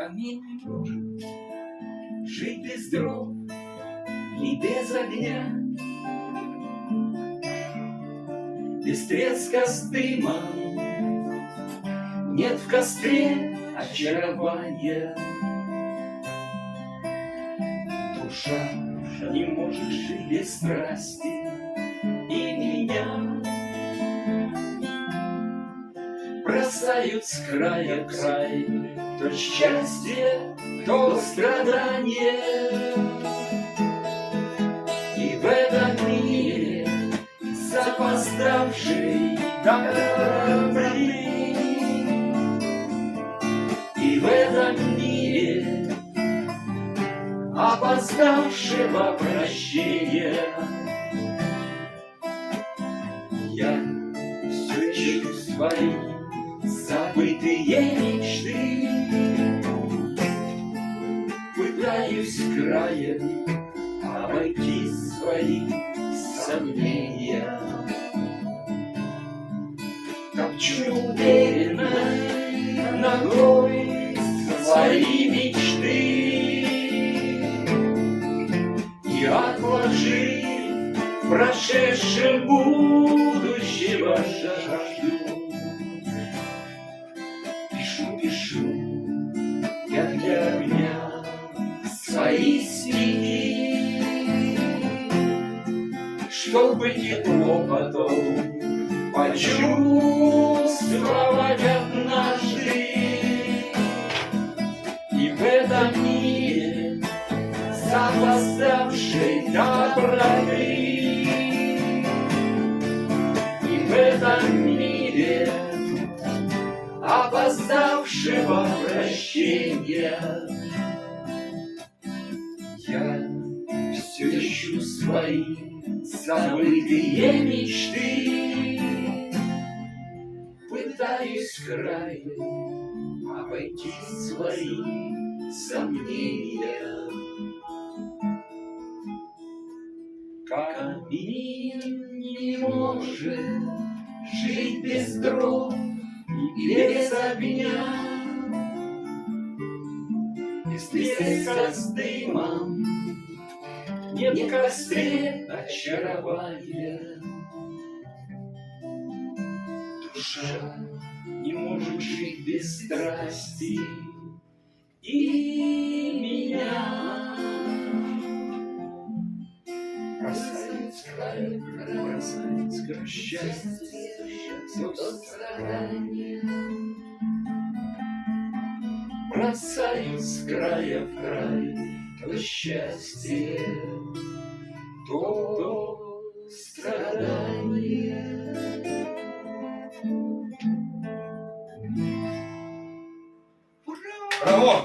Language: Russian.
Камин не может жить без дров и без огня, без треска с дымом. Нет в костре очарования. Душа не может жить без страсти, и меня бросают с края в край. То счастье, то страдание. И в этом мире запоздавший доброты. И в этом мире опоздавшего прощения я все ищу свои забытые мечты, пытаюсь краем обойти свои сомнения. Топчу уверенной ногой свои мечты и, отложив в прошедшем будущего жажду, пишу я для огня свои стихи, чтобы тепло потом почувствовать однажды. И в этом мире запоздавшей доброты, и в этом мире опоздавшего прощения я все ищу свои забытые мечты, пытаюсь краем обойти свои сомнения. Камин не может жить без дров и без огня, без треска с дымом. Нет в костре очарования. Душа не может жить без страсти, и меня бросает с края, бросает с края счастье, то страдания. Бросают с края в край, то счастье, то страдание. Браво!